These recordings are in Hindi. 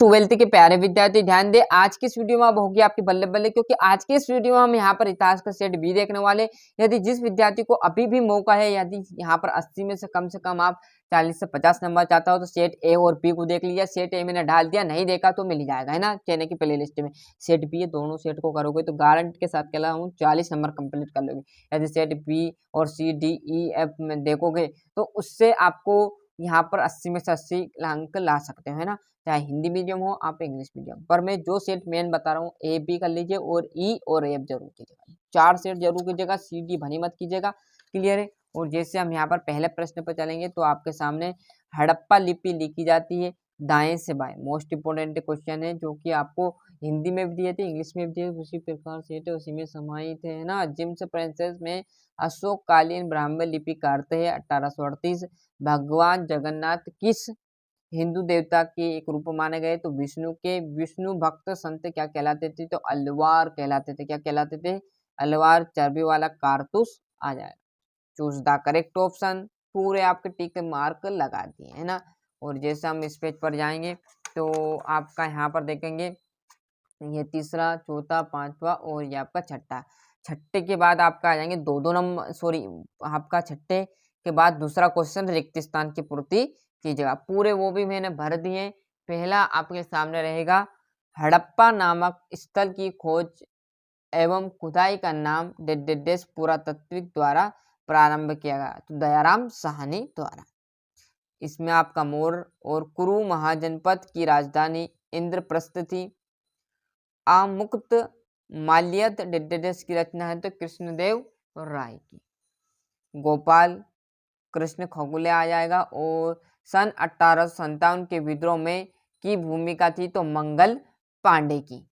ट्वेल्थ के प्यारे विद्यार्थी ध्यान दे, आज की इस वीडियो में अब होगी आपकी बल्ले बल्ले, क्योंकि आज के इस वीडियो में हम यहाँ पर इतिहास का सेट बी देखने वाले। यदि जिस विद्यार्थी को अभी भी मौका है, यदि यहाँ पर 80 में से कम आप 40 से 50 नंबर चाहता हो तो सेट ए और बी को देख लीजिए। सेट ए मैंने डाल दिया, नहीं देखा तो मिल ही जाएगा, है ना, चैनल की प्ले लिस्ट में। सेट बी, दोनों सेट को करोगे तो गारंटी के साथ कहला हूँ 40 नंबर कंप्लीट कर लोगे। यदि सेट बी और सी डी ई एफ में देखोगे तो उससे आपको यहाँ पर 80 में से 80 अंक ला सकते हो, है ना, चाहे हिंदी मीडियम हो आप इंग्लिश मीडियम। पर मैं जो सेट मेन बता रहा हूँ ए बी कर लीजिए और ई और एफ जरूर कीजिएगा, 4 सेट जरूर कीजिएगा, सी डी भनी मत कीजिएगा। क्लियर है। और जैसे हम यहाँ पर पहले प्रश्न पर चलेंगे तो आपके सामने हड़प्पा लिपि लिखी जाती है दाएं से बाएं। मोस्ट इंपोर्टेंट क्वेश्चन है जो कि आपको हिंदी में भी दिए थे, इंग्लिश में भी दिए, उसी प्रकार सेट है उसी में समाहित है ना। जिम्स प्रिंसेस में अशोक कालीन ब्राह्मण लिपि का अर्थ है 1838। भगवान जगन्नाथ किस हिंदू देवता के एक रूप माने गए तो विष्णु के। विष्णु भक्त संत क्या कहलाते थे तो अलवार कहलाते थे। क्या कहलाते थे? अलवार। चर्बी वाला कारतूस आ जाएगा। Choose the correct option. पूरे आपके टिक मार्क लगा दिए, है ना। और जैसे हम इस पेज पर जाएंगे तो आपका यहाँ पर देखेंगे ये तीसरा, चौथा, पांचवा और ये आपका छठा। छठे के बाद आपका आ जाएंगे दो नंबर, सॉरी, आपका छठे के बाद दूसरा क्वेश्चन रिक्त स्थान की पूर्ति कीजिएगा। पूरे वो भी मैंने भर दिए। पहला आपके सामने रहेगा हड़प्पा नामक स्थल की खोज एवं खुदाई का नाम डेडेस पुरातत्विक द्वारा प्रारंभ किया गया तो दयाराम साहनी द्वारा। इसमें आपका मौर्य और कुरु महाजनपद की राजधानी इंद्रप्रस्थ थी। आमुक्त माल्यद डेडेस की रचना है तो कृष्णदेव राय की। गोपाल कृष्ण खगोले आ जाएगा। और सन 1857 के विद्रोह में की भूमिका थी तो मंगल पांडे की।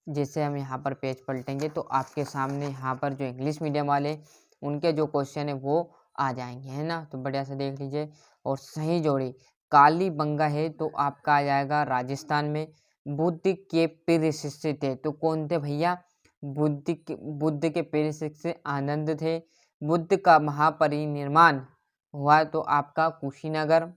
जैसे हम यहाँ पर पेज पलटेंगे तो आपके सामने यहाँ पर जो इंग्लिश मीडियम वाले उनके जो क्वेश्चन है वो आ जाएंगे, है ना। तो बढ़िया से देख लीजिए। और सही जोड़ी कालीबंगा है तो आपका आ जाएगा राजस्थान में। बुद्ध के पीर शिष्य थे तो कौन थे भैया? बुद्ध के पीर शिष्य आनंद थे। बुद्ध का महापरिनिर्वाण हुआ तो आपका कुशीनगर।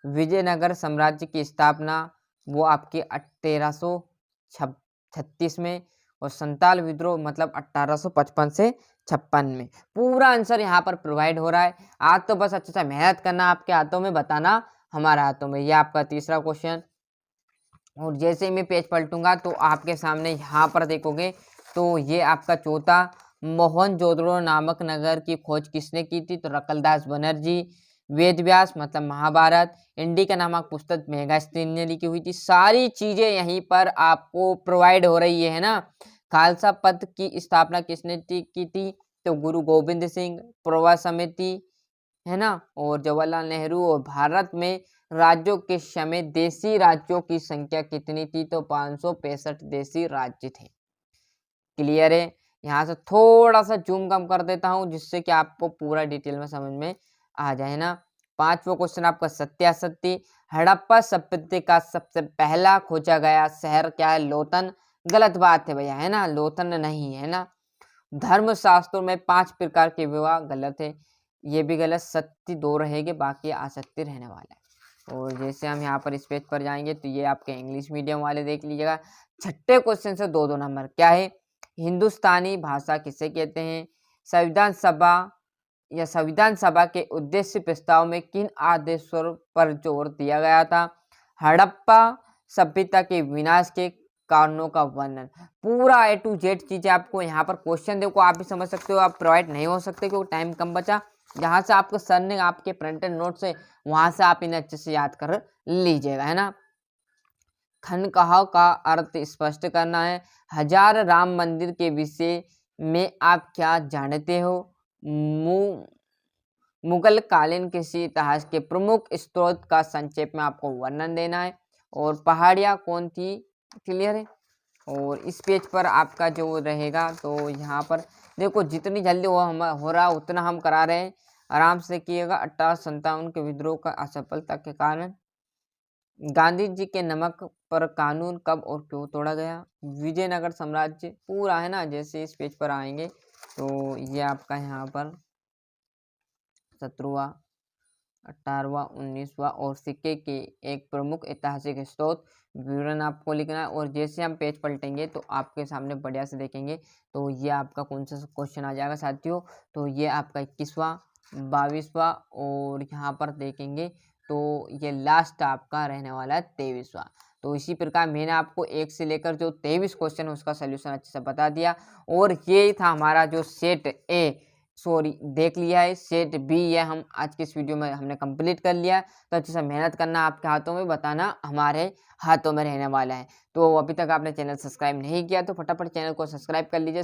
विजयनगर साम्राज्य की स्थापना वो आपके 1336 में। और संताल विद्रोह मतलब 1855 से 56 में। पूरा आंसर यहाँ पर प्रोवाइड हो रहा है। आज तो बस अच्छे से मेहनत करना, आपके हाथों में, बताना हमारे हाथों में। ये आपका तीसरा क्वेश्चन। और जैसे ही मैं पेज पलटूंगा तो आपके सामने यहाँ पर देखोगे तो ये आपका चौथा, मोहनजोदड़ो नामक नगर की खोज किसने की थी तो रकलदास बनर्जी। वेद व्यास मतलब महाभारत। इंडिका नामक पुस्तक मेगास्तीन ने लिखी हुई थी। सारी चीजें यहीं पर आपको प्रोवाइड हो रही है ना। खालसा पंथ की स्थापना किसने की थी तो गुरु गोविंद सिंह। प्रवा समिति, है ना। और जवाहरलाल नेहरू। और भारत में राज्यों के समय देशी राज्यों की संख्या कितनी थी तो 565 देशी राज्य थे। क्लियर है। यहाँ से थोड़ा सा जूम कम कर देता हूँ जिससे कि आपको पूरा डिटेल में समझ में आ जाए ना। पांचवा क्वेश्चन आपका सत्यासत्य। हड़प्पा सभ्यता का सबसे पहला खोजा गया शहर क्या है? लोथन। गलत बात है भैया, है ना, लोथन नहीं है ना। धर्म शास्त्रों में 5 प्रकार के विवाह, गलत है, ये भी गलत। सत्य 2 रहेंगे, बाकी आसक्ति रहने वाला है। और जैसे हम यहाँ पर इस पेज पर जाएंगे तो ये आपके इंग्लिश मीडियम वाले देख लीजिएगा। छठे क्वेश्चन से 2 नंबर क्या है? हिंदुस्तानी भाषा किसे कहते हैं? संविधान सभा या संविधान सभा के उद्देश्य प्रस्ताव में किन आदेशों पर जोर दिया गया था? हड़प्पा सभ्यता के विनाश के कारणों का वर्णन। पूरा ए टू जेड चीजें आपको यहाँ पर क्वेश्चन देखो, आप भी समझ सकते हो, आप प्रोवाइड नहीं हो सकते क्योंकि टाइम कम बचा। यहाँ से आपको सर ने आपके प्रिंटेड नोट से वहां से आप इन्हें अच्छे से याद कर लीजिएगा, है ना। खनकाह का अर्थ स्पष्ट करना है। हजार राम मंदिर के विषय में आप क्या जानते हो? मुगल कालीन कृषि इतिहास के प्रमुख स्त्रोत का संक्षेप में आपको वर्णन देना है। और पहाड़ियाँ कौन थी? क्लियर है। और इस पेज पर आपका जो रहेगा तो यहाँ पर देखो जितनी जल्दी हो रहा उतना हम करा रहे हैं, आराम से किएगा। 1857 के विद्रोह का असफलता के कारण गांधी जी के नमक पर कानून कब और क्यों तोड़ा गया? विजयनगर साम्राज्य पूरा, है ना। जैसे इस पेज पर आएंगे तो ये आपका यहाँ पर 17वां 18वां 19वां और सिक्के के एक प्रमुख ऐतिहासिक स्रोत विवरण आपको लिखना है। और जैसे हम पेज पलटेंगे तो आपके सामने बढ़िया से देखेंगे तो ये आपका कौन सा क्वेश्चन आ जाएगा साथियों, तो ये आपका 21वां 22वां और यहाँ पर देखेंगे तो ये लास्ट आपका रहने वाला है 23वां। तो इसी प्रकार मैंने आपको 1 से लेकर जो 23 क्वेश्चन है उसका सोल्यूशन अच्छे से बता दिया। और ये था हमारा जो सेट ए सॉरी देख लिया है, सेट बी ये हम आज के इस वीडियो में हमने कंप्लीट कर लिया है। तो अच्छे से मेहनत करना, आपके हाथों में बताना हमारे हाथों में रहने वाला है। तो अभी तक आपने चैनल सब्सक्राइब नहीं किया तो फटाफट चैनल को सब्सक्राइब कर लीजिए।